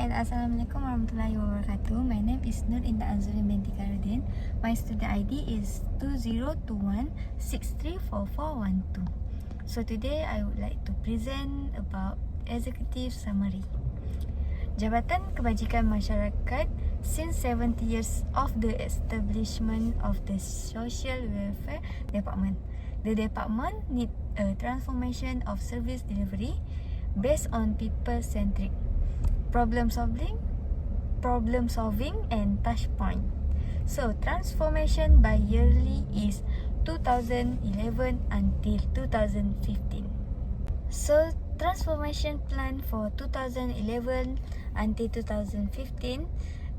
and Assalamualaikum warahmatullahi wabarakatuh. My name is Nur Indah Azuri binti Karudin. My student ID is 2021634412. So today I would like to present about executive summary. Jabatan Kebajikan Masyarakat since 70 years of the establishment of the Social Welfare Department. The department need a transformation of service delivery based on people-centric problem solving and touch point. So transformation by yearly is 2011 until 2015. So transformation plan for 2011 until 2015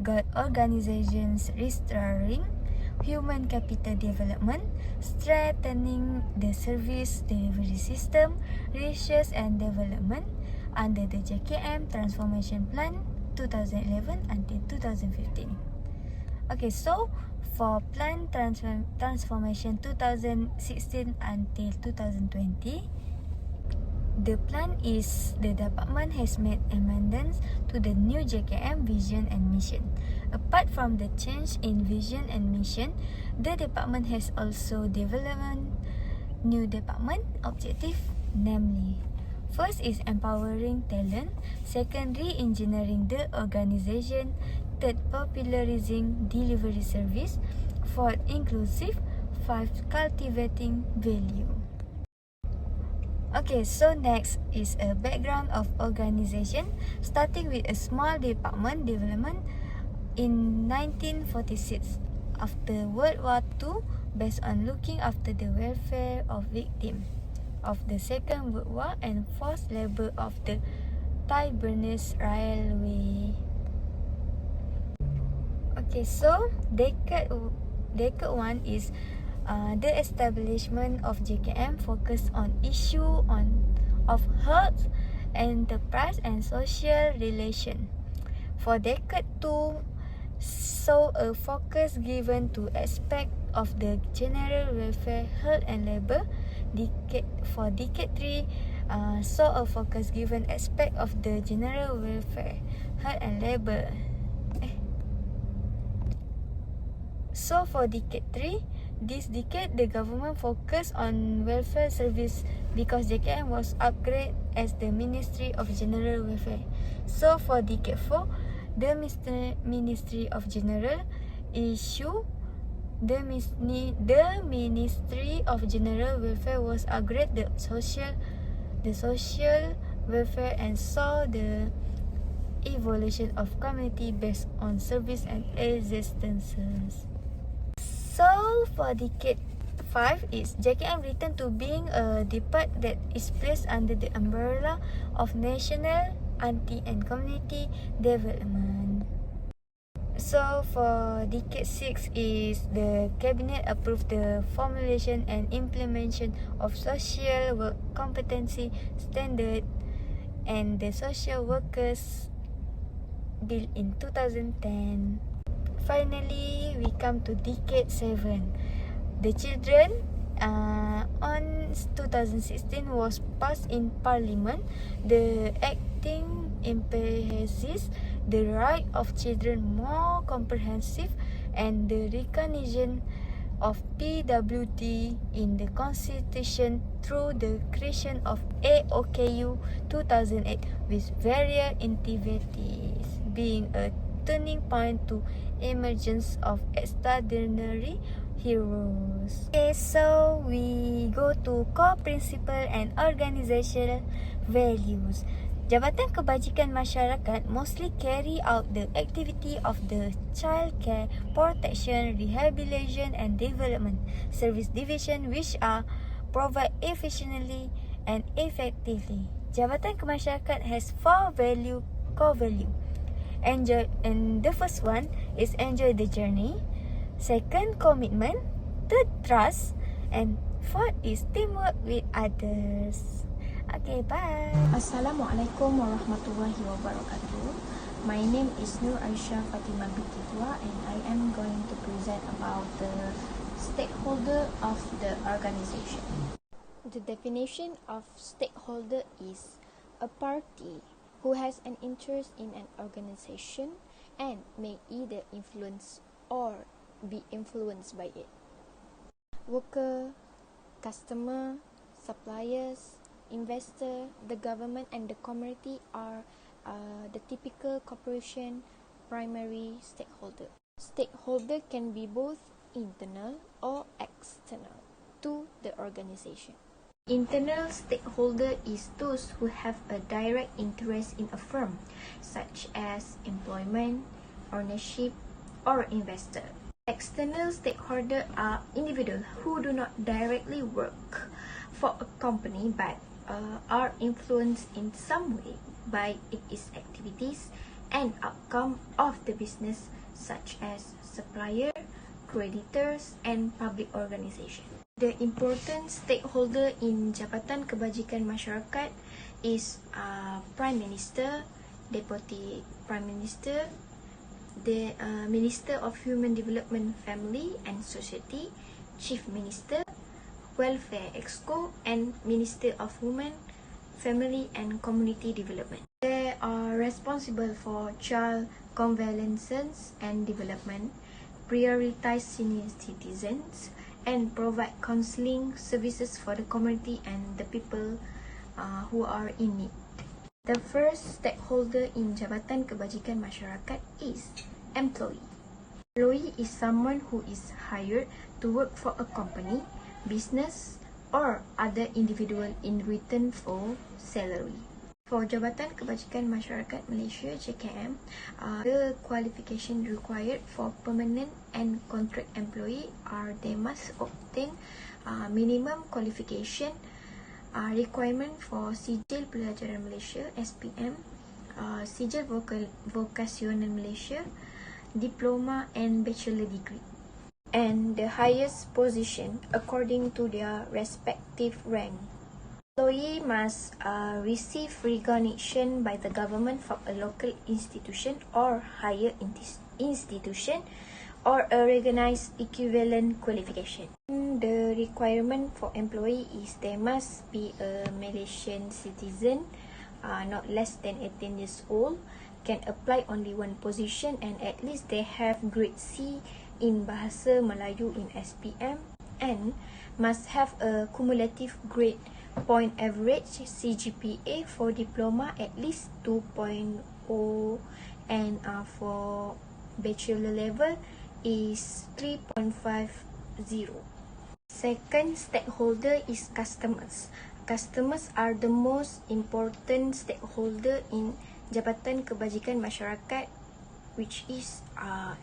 got organizations restoring human capital development, strengthening the service delivery system, research and development under the JKM Transformation Plan 2011 until 2015. Okay, so for Plan Transformation 2016 until 2020, the plan is the department has made amendments to the new JKM vision and mission. Apart from the change in vision and mission, the department has also developed new department objective, namely, first is empowering talent, second re-engineering the organization, third popularizing delivery service, fourth inclusive, fifth cultivating value. Okay, so next is a background of organization, starting with a small department development in 1946 after World War II, based on looking after the welfare of victims of the Second World War and forced labor of the Thai-Burmese Railway. Okay, so decade 1 is the establishment of JKM focused on issue of health, enterprise and social relation. For decade 2, so a focus given to aspect of the general welfare, health and labor. For decade 3, so a focus given aspect of the general welfare, health and labor. So for decade 3, this decade the government focused on welfare service because JKM was upgraded as the Ministry of General Welfare. So for decade 4, the Ministry of General issue the Ministry of General Welfare was upgraded the social welfare and saw the evolution of community based on service and existences. So for decade 5 is JKM returned to being a department that is placed under the umbrella of national, anti and community development. So for decade 6 is the cabinet approved the formulation and implementation of social work competency standard and the social workers bill in 2010. Finally, we come to decade 7. The children on 2016 was passed in Parliament. The acting emphasizes the right of children more comprehensive and the recognition of PWD in the Constitution through the creation of AOKU 2008 with various activities being a turning point to emergence of extraordinary heroes. Okay, so we go to core principle and organizational values. Jabatan Kebajikan Masyarakat mostly carry out the activity of the child care, protection, rehabilitation and development service division which are provide efficiently and effectively. Jabatan Kemasyarakatan has 4 core value. Enjoy, and the first one is enjoy the journey. Second, commitment. Third, trust. And fourth is teamwork with others. Okay, bye. Assalamualaikum warahmatullahi wabarakatuh. My name is Nur Aisyah Fatimah binti Tua and I am going to present about the stakeholder of the organization. The definition of stakeholder is a party who has an interest in an organization and may either influence or be influenced by it. Worker, customer, suppliers, investor, the government and the community are the typical corporation primary stakeholder. Stakeholder can be both internal or external to the organization. Internal stakeholder is those who have a direct interest in a firm, such as employment, ownership, or investor. External stakeholders are individuals who do not directly work for a company but are influenced in some way by its activities and outcome of the business, such as supplier, creditors, and public organization. The important stakeholder in Jabatan Kebajikan Masyarakat is Prime Minister, Deputy Prime Minister, the Minister of Human Development, Family and Society, Chief Minister, Welfare Exco, and Minister of Women, Family and Community Development. They are responsible for child convalescence and development, prioritize senior citizens, and provide counseling services for the community and the people who are in need. The first stakeholder in Jabatan Kebajikan Masyarakat is employee. Employee is someone who is hired to work for a company, business, or other individual in return for salary. For Jabatan Kebajikan Masyarakat Malaysia (JKM), the qualification required for permanent and contract employee are they must obtain minimum qualification, requirement for Sijil Pelajaran Malaysia (SPM), Sijil Vokasional Malaysia, diploma and bachelor degree, and the highest position according to their respective rank. Employee must receive recognition by the government from a local institution or higher institution or a recognized equivalent qualification. The requirement for employee is they must be a Malaysian citizen, not less than 18 years old, can apply only one position, and at least they have grade C in Bahasa Melayu in SPM, and must have a cumulative grade point average CGPA for diploma at least 2.0, and for bachelor level is 3.50. Second stakeholder is customers. Customers are the most important stakeholder in Jabatan Kebajikan Masyarakat, which is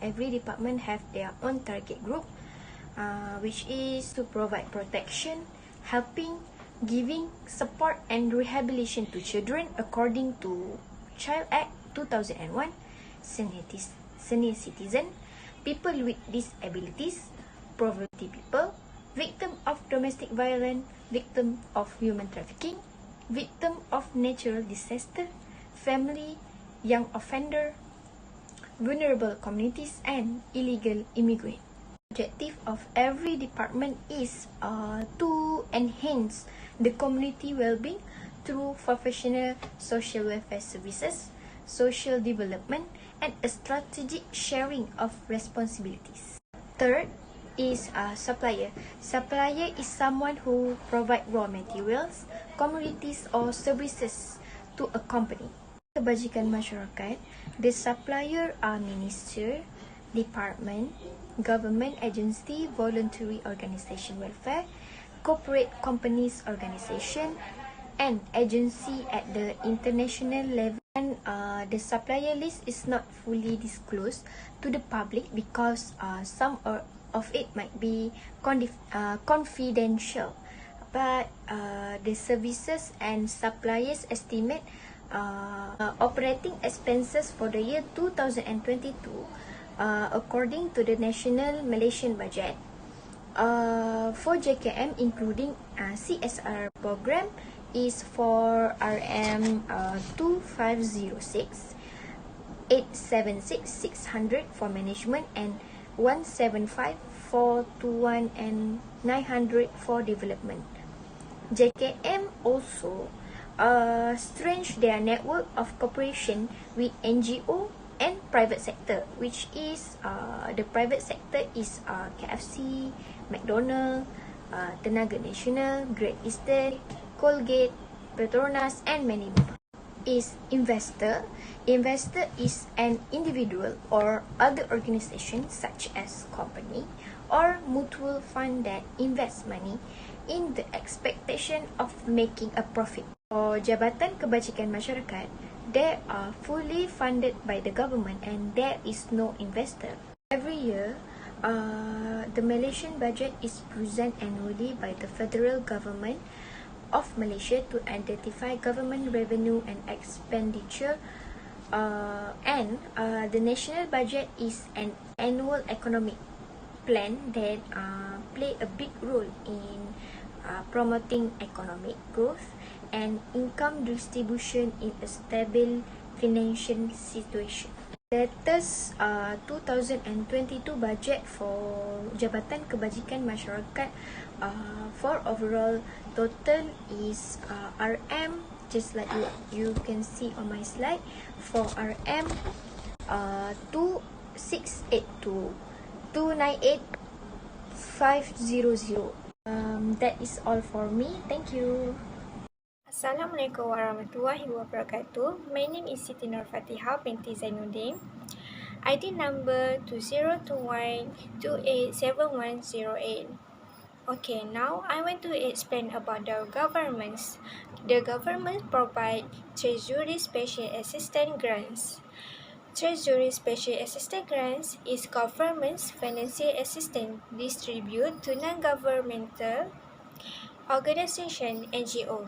every department have their own target group, which is to provide protection, helping, giving support and rehabilitation to children according to Child Act 2001, senior citizen, people with disabilities, poverty people, victim of domestic violence, victim of human trafficking, victim of natural disaster, family, young offender, vulnerable communities, and illegal immigrant. Objective of every department is to enhance the community well-being through professional social welfare services, social development, and a strategic sharing of responsibilities. Third is supplier. Supplier is someone who provide raw materials, commodities, or services to a company. Kebajikan Masyarakat, the supplier are minister, department, government agency, voluntary organization welfare, corporate companies organization, and agency at the international level. And the supplier list is not fully disclosed to the public because some of it might be confidential. But the services and suppliers estimate operating expenses for the year 2022 according to the National Malaysian Budget for JKM, including CSR program, is for RM 2506, 876 600 for management, and 175 421 and 900 for development. JKM also strengthen their network of cooperation with NGO and private sector, which is the private sector is KFC, McDonald, Tenaga Nasional, Great Eastern, Colgate, Petronas, and many more. Is investor. Investor is an individual or other organization such as company or mutual fund that invests money in the expectation of making a profit. For Jabatan Kebajikan Masyarakat, they are fully funded by the government and there is no investor. Every year, the Malaysian budget is presented annually by the federal government of Malaysia to identify government revenue and expenditure, and the national budget is an annual economic plan that play a big role in promoting economic growth and income distribution in a stable financial situation. Latest 2022 budget for Jabatan Kebajikan Masyarakat for overall total is RM, just like you can see on my slide, for RM 2682 298,500. That is all for me. Thank you. Assalamualaikum warahmatullahi wabarakatuh. My name is Siti Nur Fatihah binti Zainuddin. ID number 2021287108. Okay, now I want to explain about the governments. The government provide Treasury Special Assistance Grants. Treasury Special Assistance Grants is government's financial assistance distributed to non-governmental organization (NGO).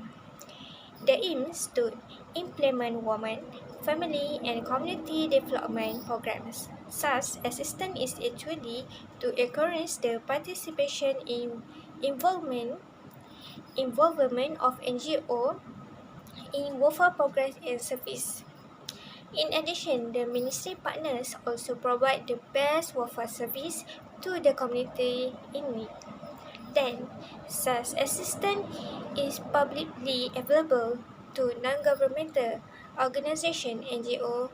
The aim is to implement women, family, and community development programs. Such assistance is actually to encourage the participation in involvement of NGO in welfare programs and service. In addition, the ministry partners also provide the best welfare service to the community in need. Then, such assistance is publicly available to non-governmental organization (NGO)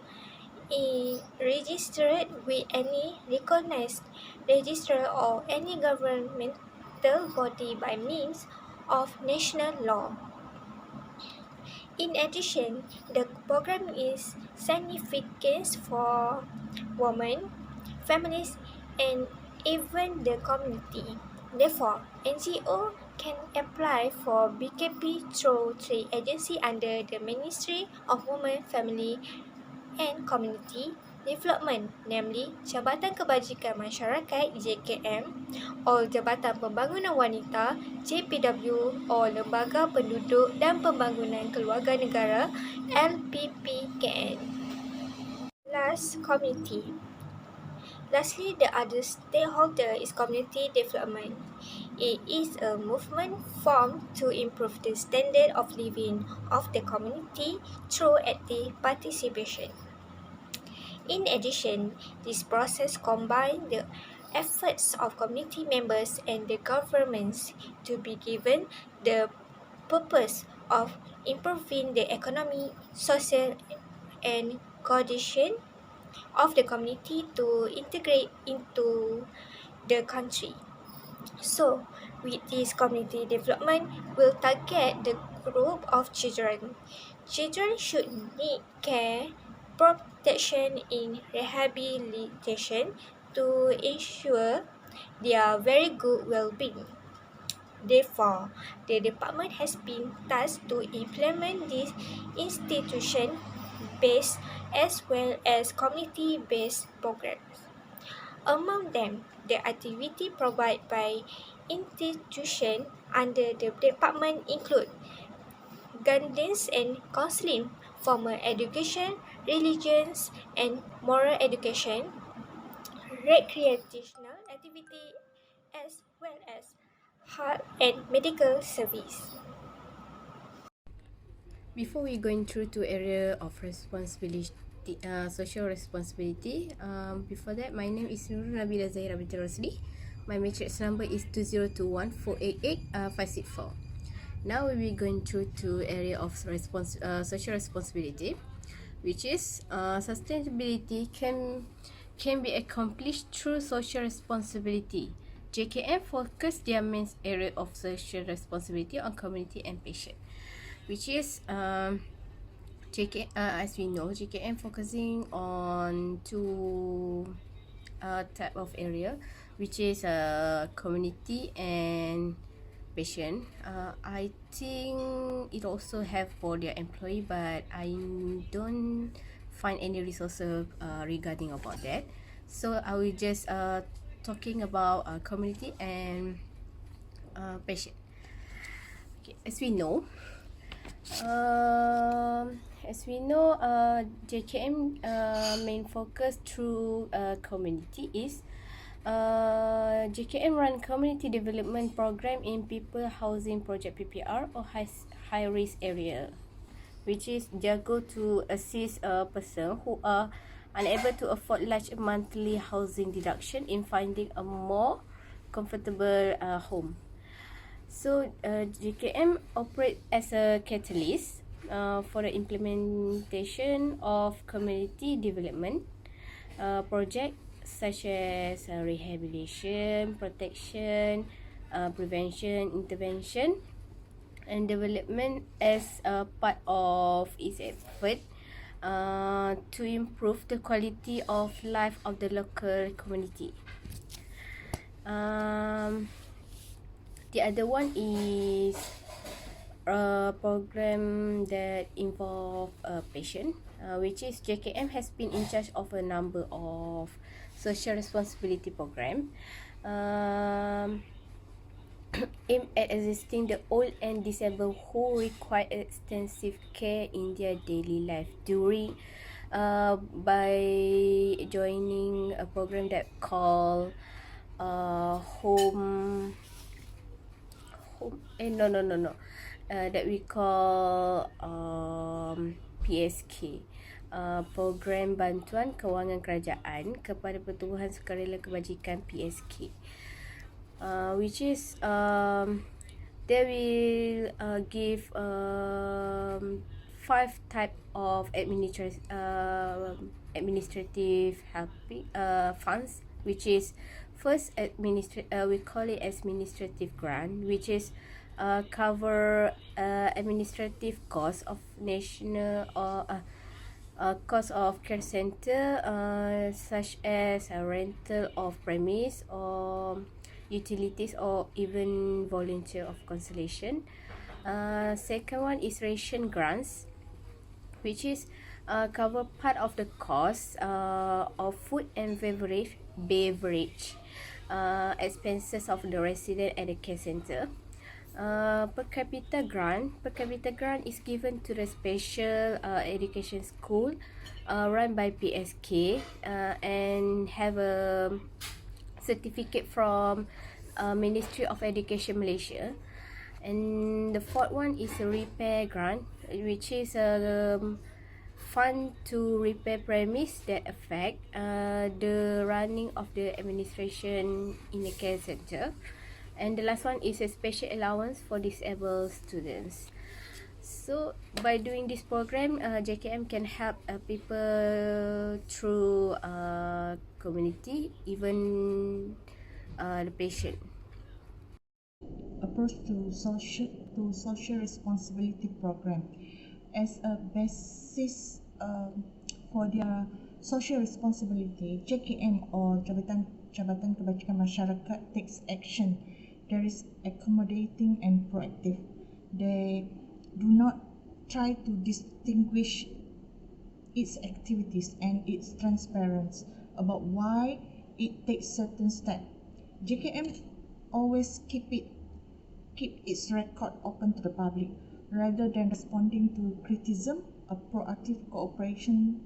registered with any recognized registrar or any governmental body by means of national law. In addition, the program is significant for women, families, and even the community. Therefore, NGO can apply for BKP through three agencies under the Ministry of Women, Family and Community Development, namely Jabatan Kebajikan Masyarakat JKM, or Jabatan Pembangunan Wanita JPW, or Lembaga Penduduk dan Pembangunan Keluarga Negara LPPKN. Last, community. Lastly, the other stakeholder is community development. It is a movement formed to improve the standard of living of the community through active participation. In addition, this process combines the efforts of community members and the governments to be given the purpose of improving the economy, social, and cohesion of the community to integrate into the country. So, with this community development, will target the group of children. Children should need care, protection, in rehabilitation to ensure their very good well-being. Therefore, the department has been tasked to implement this institution-based as well as community-based programs. Among them, the activity provided by institutions under the department include guidance and counseling, formal education, religious and moral education, recreational activity, as well as health and medical service. Before we going through to area of responsibility, social responsibility, before that, my name is Nurul Nabila Zahira binti Rosli. My matrix number is 2021488564. Now we will going through to area of social responsibility, which is sustainability can be accomplished through social responsibility. JKM focus their main area of social responsibility on community and patient, which is as we know, JKM focusing on two type of area, which is community and patient. I think it also have for their employee, but I don't find any resources regarding about that. So I will just talking about community and patient. Okay, JKM main focus through community is JKM run community development program in people housing project PPR or high risk area, which is their goal to assist a person who are unable to afford large monthly housing deduction in finding a more comfortable home. So JKM operate as a catalyst for the implementation of community development project such as rehabilitation, protection, prevention, intervention, and development as a part of its effort to improve the quality of life of the local community. The other one is a program that involve a patient, which is JKM has been in charge of a number of social responsibility program aimed at assisting the old and disabled who require extensive care in their daily life during by joining a program that called home that we call PSK, Program Bantuan Kewangan Kerajaan kepada Pertubuhan Sukarela Kebajikan PSK, which is they will give 5 type of administrative helping funds, which is first we call it administrative grant, which is cover administrative cost of national or cost of care center, such as a rental of premise or utilities or even volunteer of consolation. Second one is ration grants, which is cover part of the cost of food and beverage expenses of the resident at the care center. Per capita grant is given to the special education school run by PSK and have a certificate from Ministry of Education Malaysia. And the fourth one is a repair grant, which is a fund to repair premise that affect the running of the administration in the care center. And the last one is a special allowance for disabled students. So by doing this program, JKM can help people through community, even the patient. Approach to social responsibility program as a basis for their social responsibility. JKM or Jabatan Kebajikan Masyarakat takes action that is accommodating and proactive. They do not try to distinguish its activities and its transparency about why it takes certain steps. JKM always keep its record open to the public rather than responding to criticism. A proactive cooperation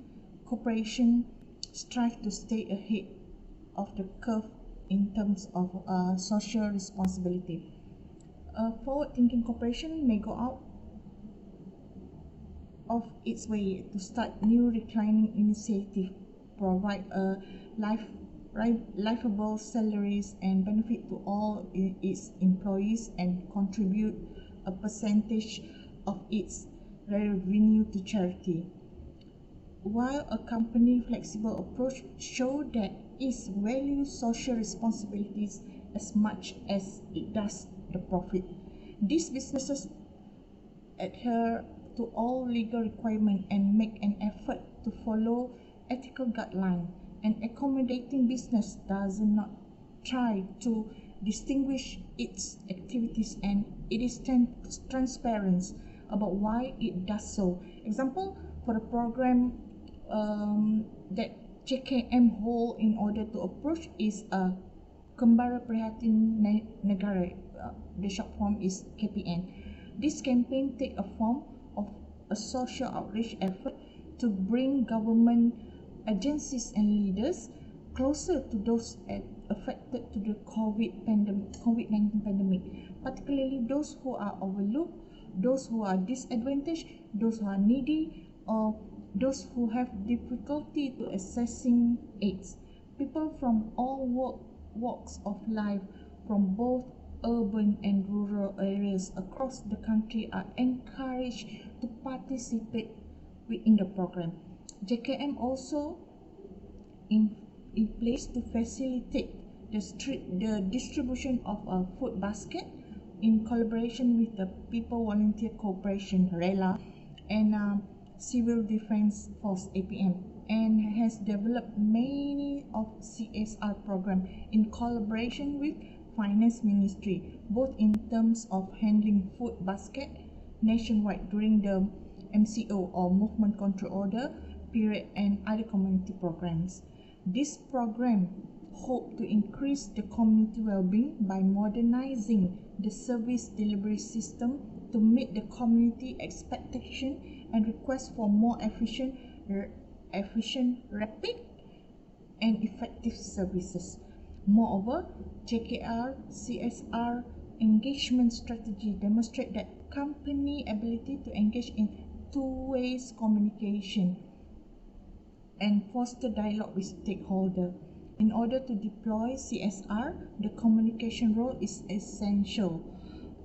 strive to stay ahead of the curve in terms of social responsibility. A forward-thinking corporation may go out of its way to start new reclining initiative, provide a livable salaries and benefit to all its employees, and contribute a percentage of its revenue to charity. While a company flexible approach shows that it values social responsibilities as much as it does the profit. These businesses adhere to all legal requirements and make an effort to follow ethical guidelines. An accommodating business does not try to distinguish its activities, and it is transparent about why it does so. Example, for the program that JKM hold in order to approach is a Kembara Prihatin Negara. The short form is KPN. This campaign take a form of a social outreach effort to bring government agencies and leaders closer to those affected to the COVID-19 pandemic, particularly those who are overlooked, those who are disadvantaged, those who are needy, or those who have difficulty to accessing aids. People from all walks of life from both urban and rural areas across the country are encouraged to participate within the program. JKM also in place to facilitate the distribution of a food basket in collaboration with the People Volunteer Corporation (RELA) and Civil Defence Force (APM), and has developed many of CSR program in collaboration with Finance Ministry, both in terms of handling food basket nationwide during the MCO or Movement Control Order period and other community programs. This program hope to increase the community well-being by modernizing the service delivery system to meet the community expectation and request for more efficient, rapid, and effective services. Moreover, JKR CSR engagement strategy demonstrate that company ability to engage in two-way communication and foster dialogue with stakeholders. In order to deploy CSR, the communication role is essential.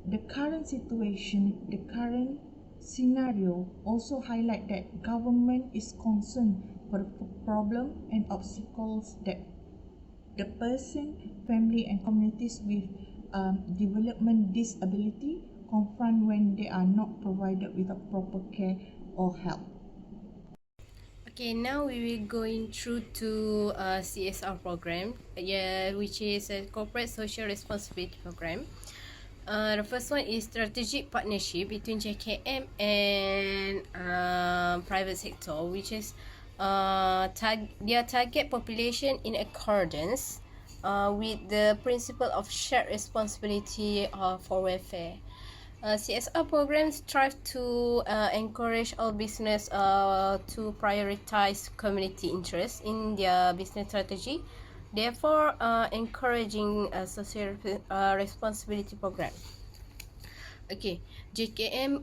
The current situation, the current scenario also highlight that government is concerned for the problem and obstacles that the person, family and communities with development disability confront when they are not provided with a proper care or help. Okay, now we will going through to CSR program, which is a corporate social responsibility program. The first one is strategic partnership between JKM and private sector, which is their target population in accordance with the principle of shared responsibility for welfare. CSR programs strive to encourage all business to prioritize community interests in their business strategy, therefore encouraging a social responsibility program. Okay, JKM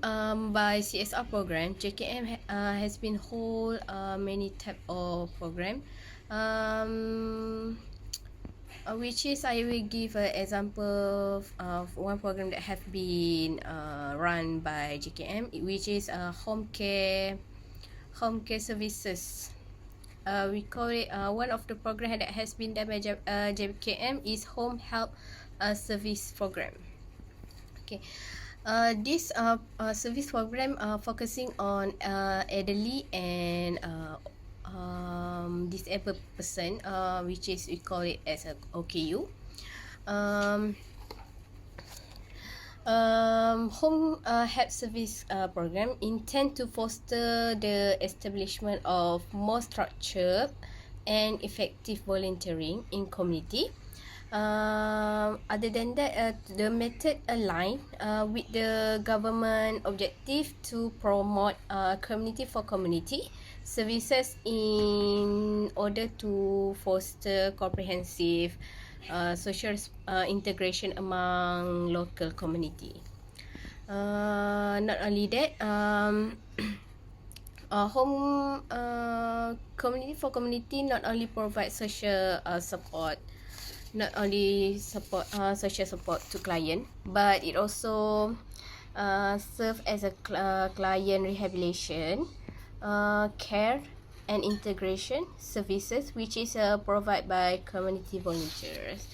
by CSR program, JKM has been hold many type of program. Which is I will give an example of one program that have been run by JKM, which is home care services. We call it one of the program that has been done by JKM is home help service program. Okay, this service program focusing on elderly and disabled person, which is we call it as a OKU. Home help service program intend to foster the establishment of more structured and effective volunteering in community. Other than that, the method align with the government objective to promote community for community services in order to foster comprehensive social integration among local community. Not only that, home community for community not only provide social support, not only support social support to client, but it also serve as a client rehabilitation, care and integration services, which is provided by community volunteers.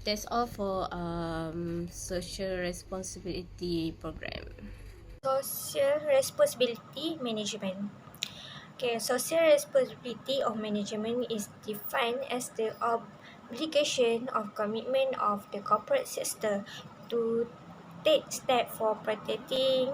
That's all for social responsibility program. Social responsibility management. Okay, social responsibility of management is defined as the obligation of commitment of the corporate sector to take steps for protecting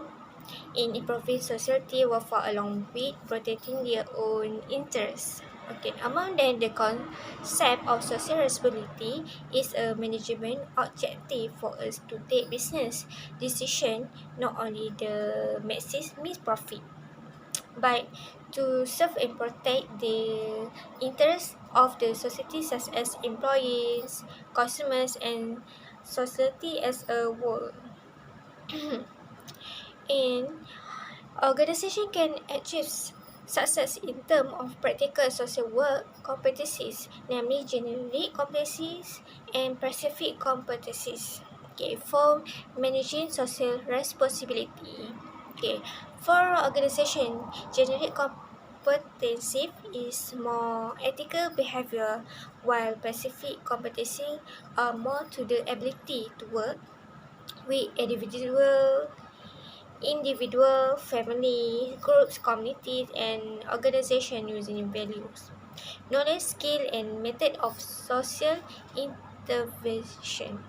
in improving society welfare along with protecting their own interests. Okay, among them, the concept of social responsibility is a management objective for us to take business decision not only the maximize profit, but to serve and protect the interests of the society such as employees, customers and society as a whole. And organization can achieve success in terms of practical social work competencies, namely generic competencies and specific competencies. Okay, for managing social responsibility. Okay, for organization, generic competency is more ethical behavior, while specific competency are more to the ability to work with individual, family, groups, communities, and organizations using values, knowledge, skill, and method of social intervention.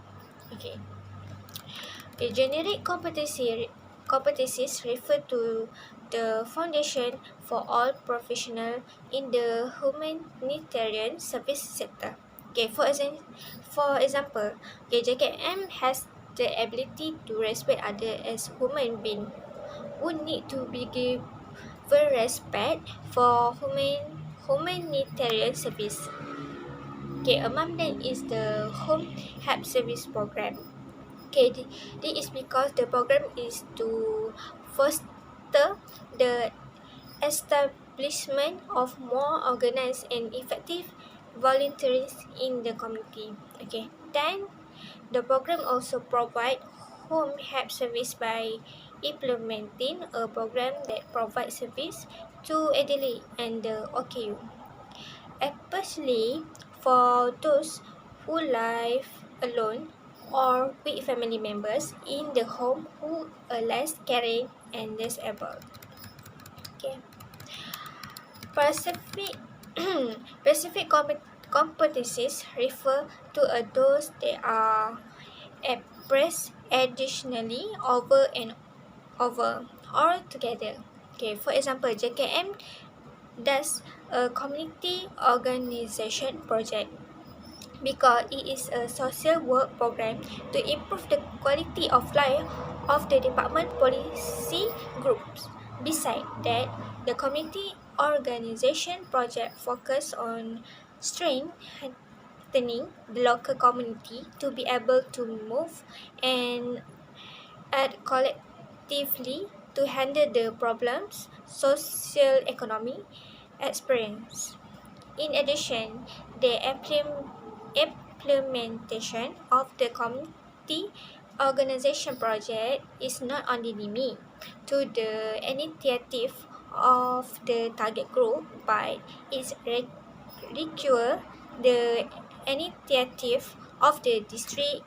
Okay. The generic competencies refer to the foundation for all professionals in the humanitarian service sector. Okay, for example, okay, JKM has the ability to respect others as human beings would need to be given respect for humanitarian service. Okay, among them is the Home Help Service Program. Okay, this is because the program is to foster the establishment of more organized and effective volunteers in the community. Okay, then the program also provides home help service by implementing a program that provides service to elderly and the OKU, especially for those who live alone or with family members in the home who are less caring and disabled. Okay. Specific specific competencies refer to those that are expressed additionally over and over or together. Okay, for example, JKM does a community organization project because it is a social work program to improve the quality of life of the department policy groups. Besides that, the community organization project focus on strengthening the local community to be able to move and act collectively to handle the problems social economy experience. In addition, the implementation of the community organization project is not only limited to the initiative of the target group, but it requires the initiative of the district,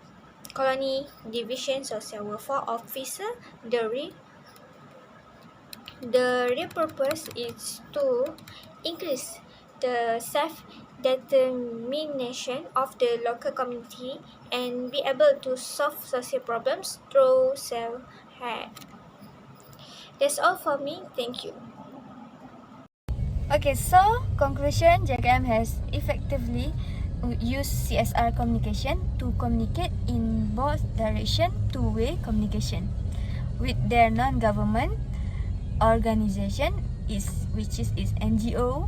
colony, division, social welfare officer. The purpose is to increase the self-determination of the local community and be able to solve social problems through self-help. That's all for me. Thank you. Okay, so conclusion, JKM has effectively used CSR communication to communicate in both direction, two-way communication with their non-government organization which is NGO,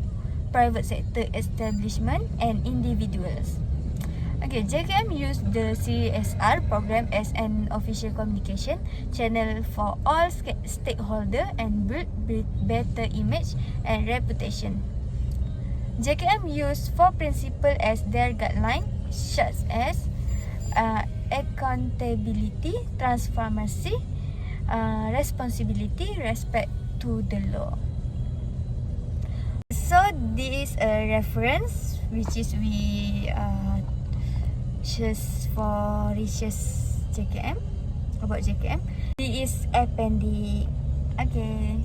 private sector establishment and individuals. Okay, JKM used the CSR program as an official communication channel for all stakeholders and build better image and reputation. JKM used 4 principles as their guideline, such as accountability, transparency, responsibility, respect to the law. So this is a reference which is we choose for research JKM, about JKM. This is appendix. Okay.